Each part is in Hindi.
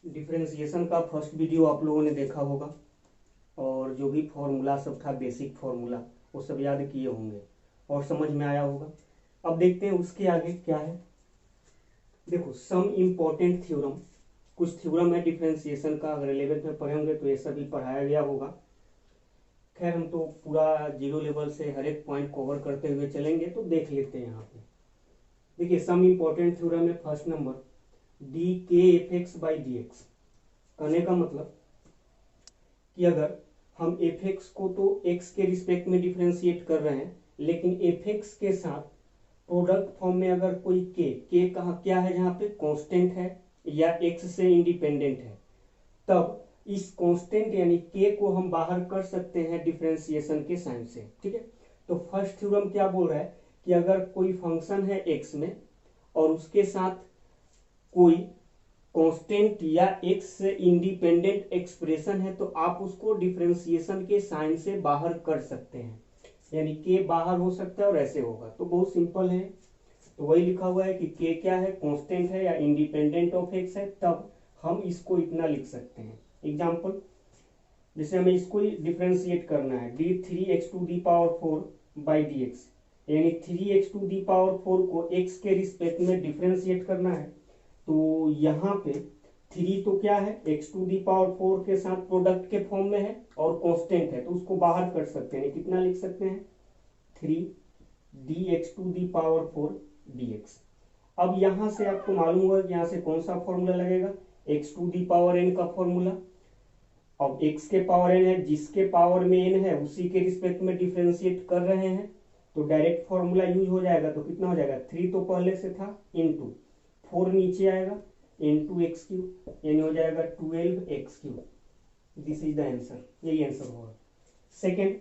डिफरेंशिएशन का फर्स्ट वीडियो आप लोगों ने देखा होगा और जो भी फॉर्मूला सब था, बेसिक फॉर्मूला, वो सब याद किए होंगे और समझ में आया होगा। अब देखते हैं उसके आगे क्या है। देखो, सम इम्पोर्टेंट थ्योरम, कुछ थ्योरम है डिफरेंशिएशन का, अगर 11th में पढ़े होंगे तो ये सभी पढ़ाया गया होगा। खैर हम तो पूरा जीरो लेवल से हर एक पॉइंट कवर करते हुए चलेंगे, तो देख लेते हैं यहाँ पे। देखिए, सम इम्पोर्टेंट थ्योरम है फर्स्ट नंबर, डी के F x by D x. कहने का मतलब कि अगर हम एफ एक्स को तो एक्स के रिस्पेक्ट में डिफ्रेंशिएट कर रहे हैं, लेकिन एफ एक्स के साथ प्रोडक्ट फॉर्म में अगर कोई के कहाँ क्या है, जहाँ पे कांस्टेंट है या एक्स से इंडिपेंडेंट है, तब इस कांस्टेंट यानी के को हम बाहर कर सकते हैं डिफरेंशिएशन के साइन से। ठीक है, तो फर्स्ट थ्योरम क्या बोल रहा है कि अगर कोई फंक्शन है एक्स में और उसके साथ कोई कांस्टेंट या एक्स से इंडिपेंडेंट एक्सप्रेशन है, तो आप उसको डिफरेंशिएशन के साइन से बाहर कर सकते हैं, यानी के बाहर हो सकता है और ऐसे होगा। तो बहुत सिंपल है, तो वही लिखा हुआ है कि के क्या है, कांस्टेंट है या इंडिपेंडेंट ऑफ एक्स है, तब हम इसको इतना लिख सकते हैं। एग्जाम्पल, जैसे हमें इसको डिफरेंशिएट करना है, D 3x⁴ by D x, यानी 3x⁴ को x के रिस्पेक्ट में डिफरेंशिएट करना है। तो यहाँ पे 3 तो क्या है, x⁴ के साथ प्रोडक्ट के फॉर्म में है और कांस्टेंट है, तो उसको बाहर कर सकते हैं। कितना लिख सकते हैं, 3dx⁴ dx। अब यहां से आपको मालूम होगा कि यहां से कौन सा फॉर्मूला लगेगा, x⁴n का फॉर्मूला। अब x के पावर n है, जिसके पावर में n है उसी के रिस्पेक्ट में डिफरेंशिएट कर रहे हैं, तो डायरेक्ट फॉर्मूला यूज हो जाएगा। तो कितना हो जाएगा, 3 तो पहले से था, इंटू 4 नीचे आएगा, इंटू x³ यानी हो जाएगा 12x³। This is the answer, यही आंसर होगा। सेकेंड,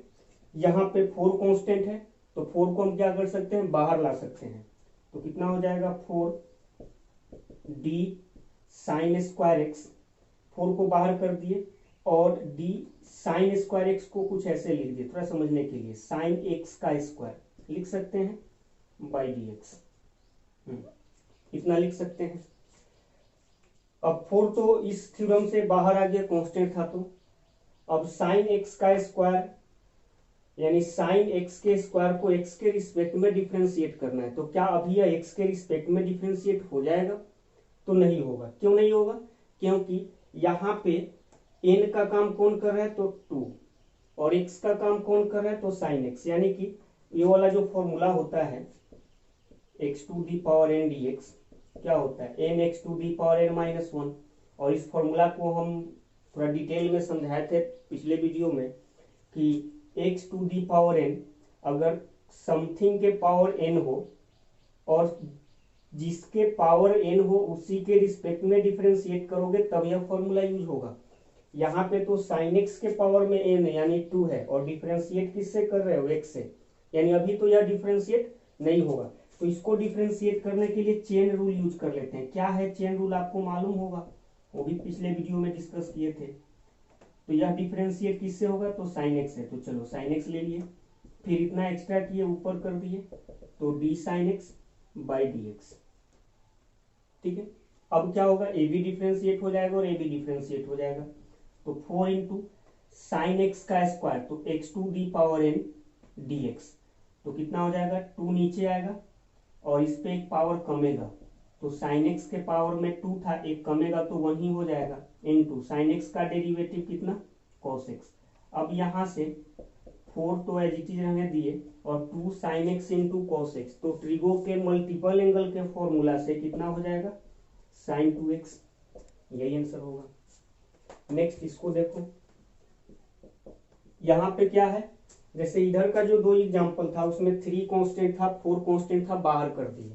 यहाँ पे 4 कांस्टेंट है, तो 4 को हम क्या कर सकते हैं, बाहर ला सकते हैं। तो कितना हो जाएगा, 4d sin स्क्वायर x, 4 को बाहर कर दिए, और d sin स्क्वायर x को कुछ ऐसे लिख दिए थोड़ा समझने के लिए, sin x का स्क्वायर लिख सकते हैं बाई डी एक्स, इतना लिख सकते हैं। अब 4 तो इस थ्योरम से बाहर आ गया, कांस्टेंट था, तो अब sin x का स्क्वायर यानी sin x के स्क्वायर को x के रिस्पेक्ट में डिफरेंशिएट करना है। तो क्या अभी यह x के रिस्पेक्ट में डिफरेंशिएट हो जाएगा, तो नहीं होगा। क्यों नहीं होगा, क्योंकि यहाँ पे n का काम कौन कर रहा है, तो 2, और x का काम कौन कर रहा है, तो sin x, यानी कि ये वाला जो फॉर्मूला होता है x⁴n dx क्या होता है, nx⁴n - 1। और इस फॉर्मूला को हम थोड़ा डिटेल में समझाए थे पिछले वीडियो में कि x⁴n अगर समथिंग के पावर n हो और जिसके पावर n हो उसी के रिस्पेक्ट में डिफरेंशिएट करोगे, तब यह फॉर्मूला यूज होगा। यहाँ पे तो sin x के पावर में n यानी 2 है, और डिफरेंशिएट किससे कर रहे हो, x से, यानी अभी तो यह डिफरेंशिएट नहीं होगा। तो इसको डिफरेंशिएट करने के लिए चेन रूल यूज कर लेते हैं। क्या है चेन रूल, आपको मालूम होगा, वो भी पिछले वीडियो में डिस्कस किए थे। तो यह डिफरेंशिएट किससे होगा, तो sin x है, तो चलो sin x ले लिए, फिर इतना एक्स्ट्रा किए ऊपर कर दिए, तो d sin x by D x. ठीक है, अब क्या होगा, ए भी डिफरेंशिएट हो जाएगा और ए भी डिफरेंशिएट हो जाएगा। तो 4 इंटू साइन एक्स का स्क्वायर, तो x⁴n dx, तो कितना हो जाएगा, 2 नीचे आएगा और इस पे एक पावर कमेगा, तो साइन एक्स के पावर में 2 था, एक कमेगा तो 1 ही हो जाएगा, इंटू साइन एक्स का डेरिवेटिव कितना, कॉस एक्स। अब यहाँ से 4 तो एज इट इज रहने दिए, और 2 sine x into cos x, तो ट्रिगो के मल्टीपल एंगल के फॉर्मूला से कितना हो जाएगा, साइन 2x, यही आंसर होगा। नेक्स्ट इसको देखो, यहाँ पे क्या है, जैसे इधर का जो 2 एग्जांपल था उसमें 3 कांस्टेंट था, 4 कांस्टेंट था, बाहर कर दिए।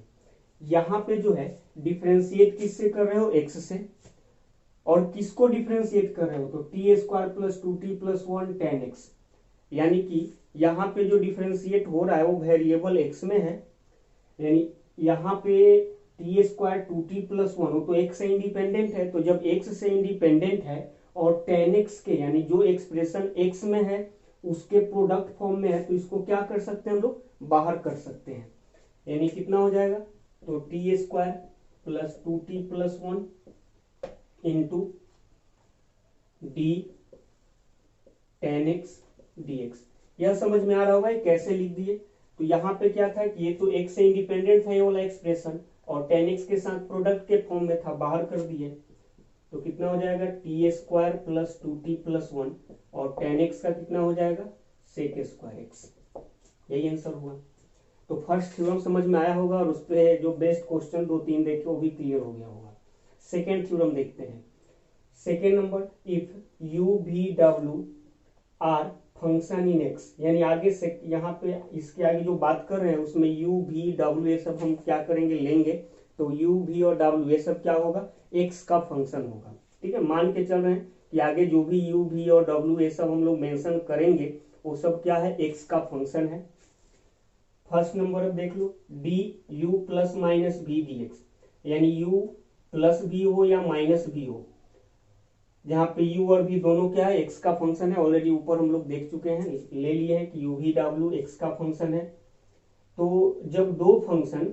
यहाँ पे जो है डिफरेंशिएट किससे कर रहे हो, x से, और किसको डिफरेंशिएट कर रहे हो, तो t² + 2t + 1 tan x, यानी कि यहाँ पे जो डिफरेंशिएट हो रहा है वो वेरिएबल x में है, यानी यहाँ पे t² 2t + 1 तो x से इंडिपेंडेंट है, तो जब x से इंडिपेंडेंट है और tan x के यानी जो एक्सप्रेशन x में है उसके प्रोडक्ट फॉर्म में है, तो इसको क्या कर सकते हैं हम लोग, बाहर कर सकते हैं। यानी कितना हो जाएगा, तो t² + 2t + 1 into D ten x D x. यह समझ में आ रहा होगा कैसे लिख दिए। तो यहाँ पे क्या था कि ये तो x से इंडिपेंडेंट था ये वाला एक्सप्रेशन, और टेन एक्स के साथ प्रोडक्ट के फॉर्म में था, बाहर कर दिए। तो कितना हो जाएगा T square plus 2t plus 1, और टेन एक्स का कितना हो जाएगा सेक स्क्वायर एक्स। यही आंसर हुआ। तो फर्स्ट थ्योरम समझ में आया होगा, और उस पर जो बेस्ट क्वेश्चन 2-3 देखे वो भी क्लियर हो गया होगा। सेकेंड थ्योरम देखते हैं। Second number, if you V W R function in x, यानी आगे से यहाँ पे इसके आगे जो बात कर रहे हैं उसमें यू वी डब्ल्यू ये सब हम क्या करेंगे लेंगे। तो यू वी और डब्ल्यू ये सब क्या होगा एक्स का फंक्शन होगा। ठीक है, मान के चल रहे हैं कि आगे जो भी यू वी और डब्ल्यू ये सब हम लोग मेंशन करेंगे वो सब क्या है एक्स का फंक्शन है। फर्स्ट नंबर अब देख लो, d u plus minus v d x, यानी यू प्लस भी हो या माइनस भी हो, जहाँ पे u और v दोनों क्या है x का फंक्शन है। ऑलरेडी ऊपर हम लोग देख चुके हैं, ले लिए हैं कि u v w x का फंक्शन है। तो जब दो फंक्शन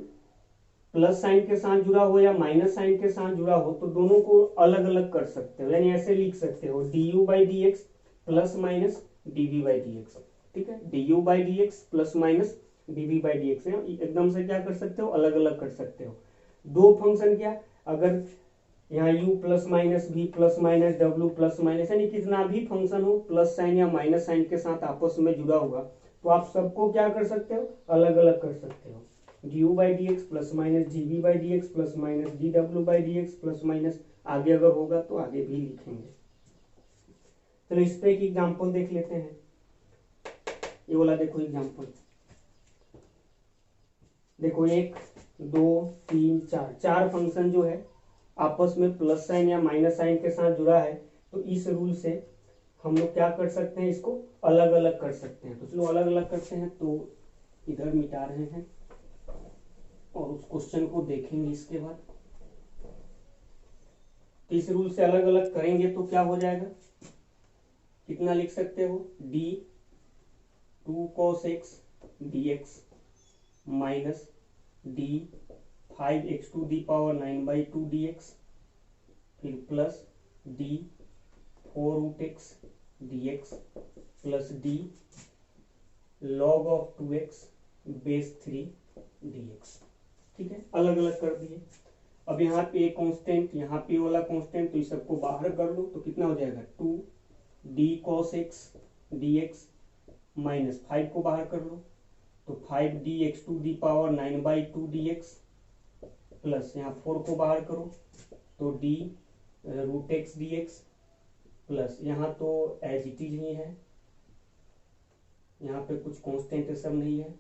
प्लस साइन के साथ जुड़ा हो या माइनस साइन के साथ जुड़ा हो तो दोनों को अलग अलग कर सकते हो, यानी ऐसे लिख सकते हो du by D x plus minus dv by D x. ठीक है, du by D x plus minus dv by D x एकदम से क्या कर सकते हो अलग अलग कर सकते हो। दो फंक्शन क्या, अगर यहाँ u plus minus v plus minus w plus minus, यानी कितना भी फंक्शन हो प्लस साइन या माइनस साइन के साथ आपस में जुड़ा हुआ, तो आप सबको क्या कर सकते हो अलग अलग कर सकते हो। du by D x plus minus dv by D x plus minus dw by D x plus minus, आगे अगर होगा तो आगे भी लिखेंगे। चलो इस पे एक एग्जाम्पल देख लेते हैं। ये वाला देखो एग्जाम्पल, देखो 1 2 3 4, चार फंक्शन जो है आपस में प्लस साइन या माइनस साइन के साथ जुड़ा है। तो इस रूल से हम लोग क्या कर सकते हैं इसको अलग अलग कर सकते हैं। तो चलो अलग अलग करते हैं। तो इधर मिटा रहे हैं और उस क्वेश्चन को देखेंगे इसके बाद। इस रूल से अलग अलग करेंगे तो क्या हो जाएगा, कितना लिख सकते हो d 2 cos x dx minus d 5x to the power 9/2 dx, फिर plus d 4√x dx plus d log of 2x base 3 dx। ठीक है, अलग अलग कर दिए। अब यहाँ पे एक कांस्टेंट, यहाँ पे वाला कांस्टेंट, तो इस सबको बाहर कर लो तो कितना हो जाएगा 2d cos x dx minus 5 को बाहर कर लो तो 5dx to the power 9/2 dx plus यहाँ 4 को बाहर करो तो d √x dx प्लस यहाँ तो एज इट इज ही है, यहाँ पे कुछ कांस्टेंट सब नहीं है,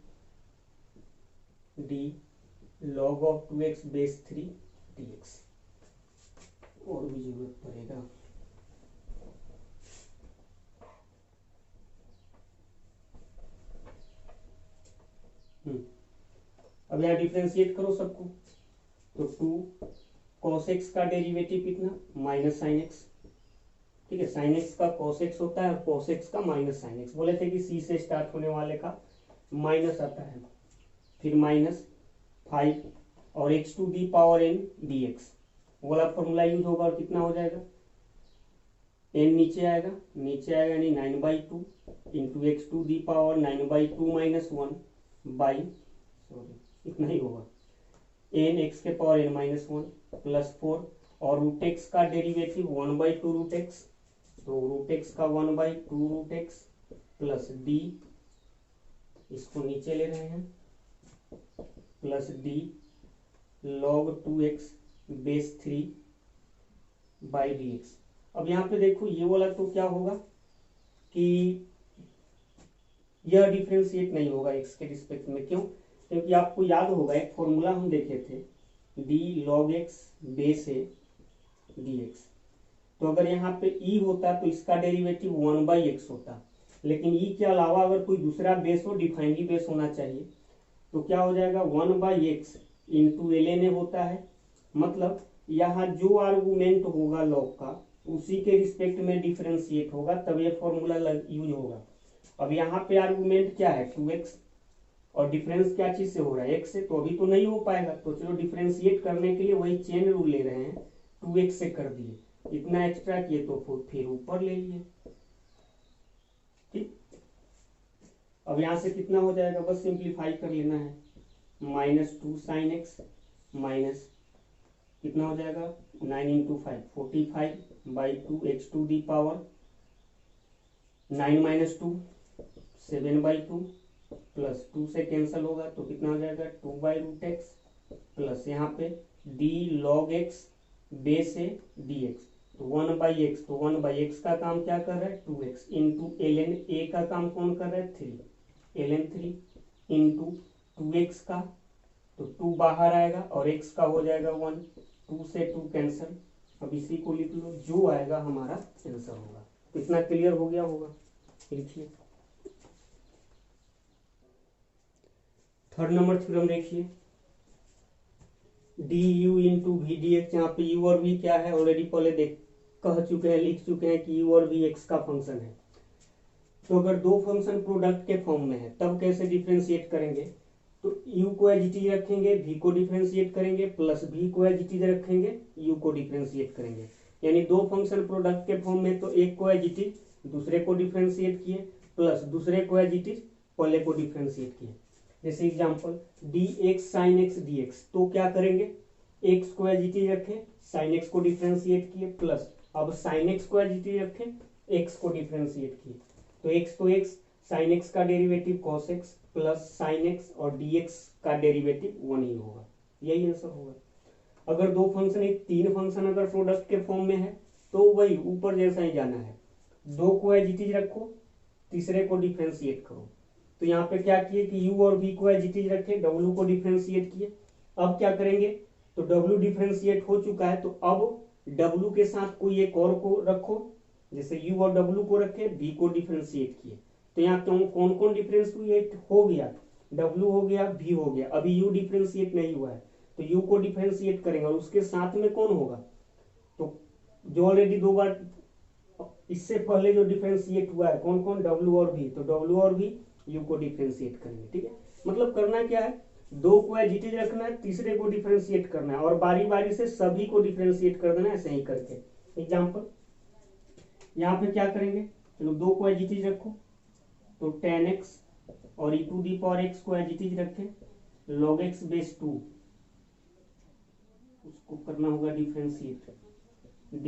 d log of 2x base 3 dx। और भी जरूरत पड़ेगा, अब यहाँ डिफ्रेंशिएट करो सबको। तो 2 cos x का डेरिवेटिव कितना माइनस साइन एक्स। ठीक है, साइन एक्स का cos x होता है और cos x का माइनस साइन एक्स। बोले थे कि c से स्टार्ट होने वाले का माइनस आता है। फिर माइनस 5 और x to the power n dx वाला फॉर्मूला यूज होगा और कितना हो जाएगा n नीचे आएगा यानी 9/2 into x to the power 9/2 minus 1 by, sorry इतना ही होगा, n x के पावर n माइनस 1 प्लस 4 और रूट एक्स का डेरिवेटिव 1/2 रूट एक्स, तो रूट एक्स का 1/2 रूट एक्स प्लस डी, इसको नीचे ले रहे हैं, plus d log 2x base 3 by D x. अब यहाँ पे देखो ये वाला तो क्या होगा कि यह डिफरेंशिएट नहीं होगा x के रिस्पेक्ट में। क्यों? क्योंकि आपको याद होगा एक फॉर्मूला हम देखे थे d log x base a dx। तो अगर यहाँ पे e होता तो इसका डेरिवेटिव 1/x होता, लेकिन e के अलावा अगर कोई दूसरा बेस हो, डिफाइनली बेस होना चाहिए, तो क्या हो जाएगा 1/x इंटू ln a होता है। मतलब यहाँ जो आर्गुमेंट होगा लॉग का उसी के रिस्पेक्ट में डिफरेंशिएट होगा, तब ये फॉर्मूला यूज होगा। अब यहाँ पे आर्गुमेंट क्या है 2x और डिफरेंस क्या चीज से हो रहा है x से, तो अभी तो नहीं हो पाएगा। तो चलो डिफरेंशिएट करने के लिए वही चेन रूल ले रहे हैं, 2x से कर दिए इतना एक्स्ट्रा किए तो फिर ऊपर ले लिए। ठीक, अब यहां से कितना हो जाएगा, बस सिंप्लीफाई कर लेना है। -2 sin x माइनस कितना हो जाएगा 9 × 5 45/2 x⁴ 9 - 2 7/2 प्लस 2 से कैंसिल होगा तो कितना हो जाएगा 2/√x प्लस यहाँ पे d log x बेस है dx तो 1/x, तो 1/x का काम क्या कर रहा है 2x इंटू ln a का काम कौन कर रहा है 3 ln 3 इंटू 2x का तो 2 बाहर आएगा और x का हो जाएगा 1, 2 से 2 कैंसिल। अब इसी को लिख लो, जो आएगा हमारा आंसर होगा। तो इतना क्लियर हो गया होगा। लिखिए थर्ड नंबर थ्योरम देखिए, d u into v d x. यहाँ पे यू और वी क्या है ऑलरेडी पहले कह चुके हैं, लिख चुके हैं कि यू और वी एक्स का फंक्शन है। तो अगर दो फंक्शन प्रोडक्ट के फॉर्म में है तब कैसे डिफ्रेंशिएट करेंगे, तो u को एज इट इज रखेंगे, v को डिफ्रेंशिएट करेंगे, प्लस v को एज इट इज रखेंगे, u को डिफ्रेंशिएट करेंगे। यानी दो फंक्शन प्रोडक्ट के फॉर्म में तो एक को एज इट इज दूसरे को डिफ्रेंशिएट किए, प्लस दूसरे को एज इट इज पहले को डिफ्रेंशिएट किए। जैसे example dx sin x dx, तो क्या करेंगे x को एज इट इज रखें, sin x को डिफ्रेंशिएट किए, प्लस अब sin x को एज इट इज रखें, x को डिफ्रेंशिएट किए तो x sin x का derivative cos x plus sin x और dx का डेरिवेटिव 1 ही होगा। यही आंसर होगा। अगर दो फंक्शन एक तीन फंक्शन अगर प्रोडक्ट के फॉर्म में है तो वही ऊपर जैसा ही जाना है, दो को एज इट इज रखो, तीसरे को डिफ्रेंशिएट करो। तो यहाँ पे क्या किए कि u और v को एज इट इज रखे, w को डिफ्रेंशिएट किए। अब क्या करेंगे, तो w डिफ्रेंशिएट हो चुका है तो अब w के साथ कोई एक और को रखो, जैसे u और w को रखे, v को डिफ्रेंशिएट किए। तो यहाँ कौन कौन डिफ्रेंशिएट हो गया, w हो गया, v हो गया। अभी u डिफ्रेंशिएट नहीं हुआ है तो u को डिफ्रेंशिएट करेंगे और उसके साथ में कौन होगा, तो जो ऑलरेडी दो बार इससे पहले जो डिफ्रेंशिएट हुआ है कौन कौन, w और v, तो w और v u को डिफ्रेंशिएट करेंगे। ठीक है, मतलब करना क्या है, दो को एज इट इज रखना है, तीसरे को डिफ्रेंशिएट करना है और बारी बारी से सभी को डिफ्रेंशिएट कर देना है, ऐसे ही करके। एग्जांपल यहाँ पे क्या करेंगे, चलो दो को एज इट इज रखो तो tan x और e⁴x को एज इट इज रखें, log x बेस 2 उसको करना होगा differentiate, d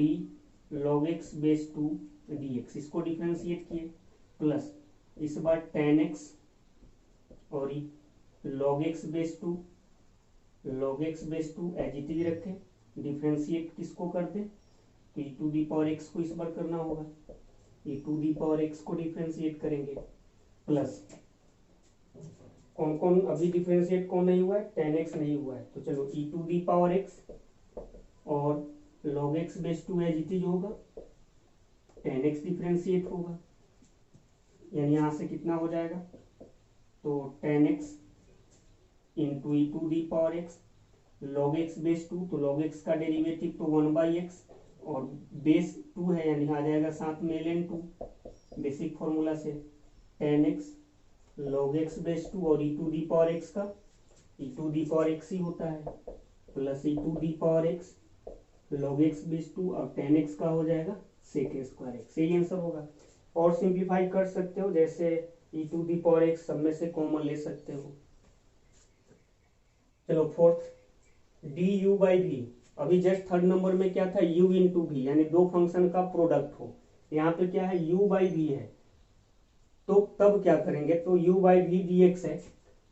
log x base 2 dx इसको डिफ्रेंशिएट किए, प्लस इस बार tan x और log x base 2 as it is रखें, डिफ्रेंशिएट किसको कर दे तो e⁴x को इस बार करना होगा, e⁴x को डिफ्रेंशिएट करेंगे, प्लस कौन कौन अभी डिफ्रेंशिएट कौन नहीं हुआ है, tan x नहीं हुआ है तो चलो e⁴x और log x base 2 as it is होगा, tan x डिफ्रेंशिएट होगा, यानी यहां से कितना हो जाएगा, तो tan x into e⁴x log x base 2 तो log x का डेरिवेटिव तो 1/x और बेस 2 है यानी आ जाएगा साथ में ln 2 बेसिक फॉर्मूला से, tan x log x base 2 और e⁴x का e⁴x ही होता है, plus e⁴x log x base 2 और tan x का हो जाएगा sec² x। यही आंसर होगा। और सिंप्लीफाई कर सकते हो, जैसे e⁴x सब में से कॉमन ले सकते हो। चलो फोर्थ du/v, अभी जस्ट थर्ड नंबर में क्या था u इंटू v, यानी दो फंक्शन का प्रोडक्ट हो, यहाँ पे क्या है u/v है, तो तब क्या करेंगे, तो u/v dx है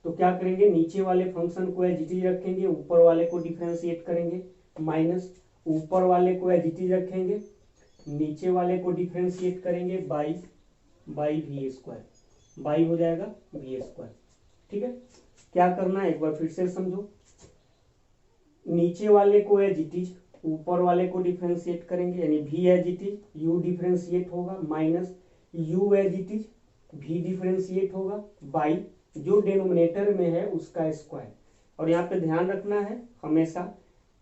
तो क्या करेंगे, नीचे वाले फंक्शन को एज इट इज रखेंगे, ऊपर वाले को डिफ्रेंशिएट करेंगे, माइनस ऊपर वाले को एज इट इज रखेंगे, नीचे वाले को डिफ्रेंशिएट करेंगे बाई v², बाई हो जाएगा v²। ठीक है, क्या करना है एक बार फिर से समझो, नीचे वाले को एज इट इज, ऊपर वाले को डिफ्रेंशिएट करेंगे, यानी v as it is, u differentiate होगा, minus u as it is, v differentiate होगा, बाई जो डिनोमिनेटर में है उसका स्क्वायर। और यहाँ पे ध्यान रखना है हमेशा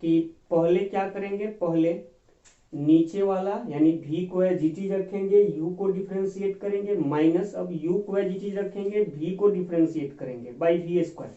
कि पहले क्या करेंगे, पहले नीचे वाला यानी v को एज इट इज रखेंगे, u को डिफ्रेंशिएट करेंगे, माइनस अब u को एज इट इज रखेंगे, v को डिफ्रेंशिएट करेंगे बाई v²।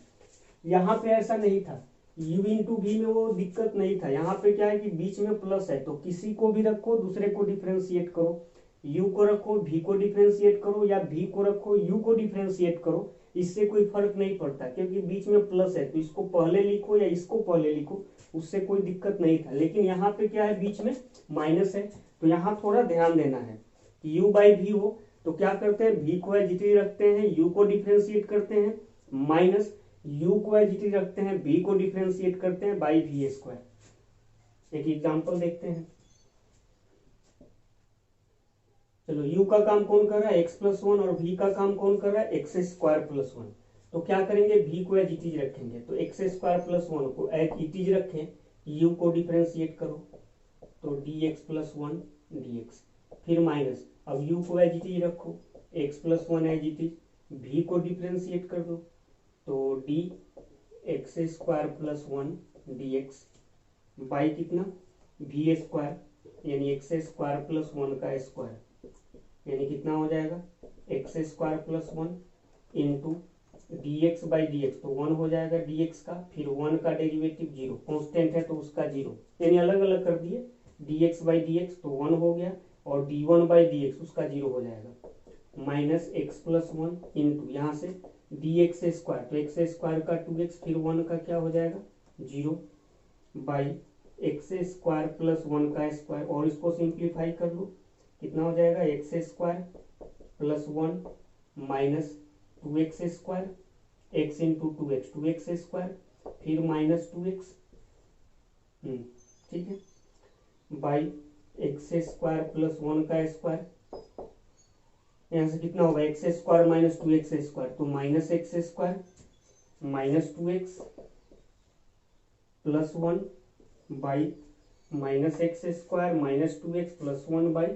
यहाँ पे ऐसा नहीं था, u इंटू वी में वो दिक्कत नहीं था। यहाँ पे क्या है कि बीच में प्लस है, तो किसी को भी रखो, दूसरे को डिफ्रेंशिएट करो। u को रखो, v को डिफ्रेंशिएट करो, या v को रखो, u को डिफ्रेंशिएट करो, इससे कोई फर्क नहीं पड़ता, क्योंकि बीच में प्लस है, तो इसको पहले लिखो या इसको पहले लिखो, उससे कोई दिक्कत नहीं था। लेकिन यहाँ पे क्या है, बीच में माइनस है, तो यहाँ थोड़ा ध्यान देना है कि u बाई वी हो तो क्या करते हैं, v को एज इट इज रखते हैं, u को डिफ्रेंशिएट करते हैं, माइनस u को एज इट इज रखते हैं, v को डिफ्रेंशिएट करते हैं बाई वी स्क्वायर। एक एग्जांपल देखते हैं। चलो, u का काम कौन कर रहा है, x प्लस वन, और v का काम कौन कर रहा है, एक्स स्क्वायर प्लस वन। तो क्या करेंगे, v को एज इट इज रखेंगे, तो एक्स स्क्वायर प्लस वन को एज इट इज रखें, u को डिफ्रेंशिएट करो तो dx प्लस वन dx, फिर माइनस, अब u को एज इट इज रखो, x plus one as it is, v को डिफ्रेंशिएट कर दो तो d x square plus one d x by कितना, वी स्क्वायर, यानी एक्स स्क्वायर प्लस वन का स्क्वायर, यानी कितना हो जाएगा, x square plus one into D x by D x, तो वन हो जाएगा डी एक्स का, फिर वन का डेरिवेटिव जीरो, कॉन्स्टेंट है तो उसका जीरो, यानी अलग अलग कर दिए, D x by D x तो वन हो गया, और D one by D x उसका जीरो हो जाएगा, minus x plus one into यहाँ से डी एक्स स्क्वायर, तो एक्स स्क्वायर का टू एक्स, फिर वन का क्या हो जाएगा zero, by x square plus one का स्क्वायर, और इसको सिंप्लीफाई कर लो, कितना हो जाएगा, x square plus one minus two x square, x into two x square, फिर माइनस टू एक्स, ठीक है, by x square plus one का स्क्वायर, यहाँ से कितना होगा, x square minus two x square, तो minus x square minus two x plus one by minus x square minus two x plus one by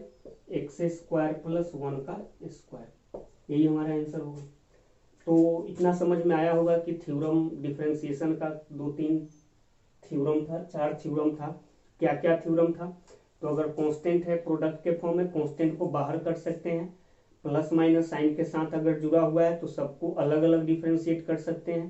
x square plus one का स्क्वायर, यही हमारा आंसर होगा। तो इतना समझ में आया होगा कि थ्योरम डिफरेंशिएशन का दो तीन थ्योरम था, चार थ्योरम था। क्या क्या थ्योरम था, तो अगर कांस्टेंट है प्रोडक्ट के फॉर्म में, कांस्टेंट को बाहर कर सकते हैं, प्लस माइनस साइन के साथ अगर जुड़ा हुआ है तो सबको अलग अलग डिफरेंशिएट कर सकते हैं।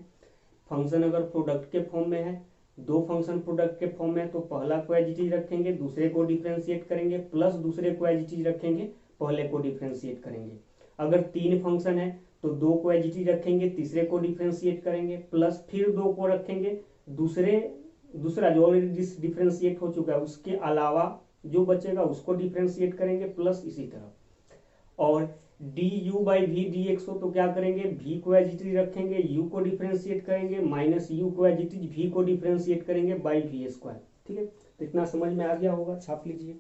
फंक्शन अगर प्रोडक्ट के फॉर्म में है, दो फंक्शन प्रोडक्ट के फॉर्म में है, तो पहला को एज इट इज रखेंगे, दूसरे को डिफरेंशिएट करेंगे, प्लस दूसरे को एज इट इज रखेंगे, पहले को डिफरेंशिएट करेंगे। अगर तीन फंक्शन है तो दो को एज इट इज रखेंगे, तीसरे को डिफरेंशिएट करेंगे, प्लस फिर दो को रखेंगे, दूसरा जो ऑलरेडी डिफरेंशिएट हो चुका है उसके अलावा जो बचेगा उसको डिफरेंशिएट करेंगे, प्लस इसी तरह। और d u by v d x हो तो क्या करेंगे, v को एज इट इज रखेंगे, u को डिफरेंशिएट करेंगे, माइनस u को एज इट इज v को डिफरेंशिएट करेंगे बाई वी स्क्वायर। ठीक है, तो इतना समझ में आ गया होगा, छाप लीजिए।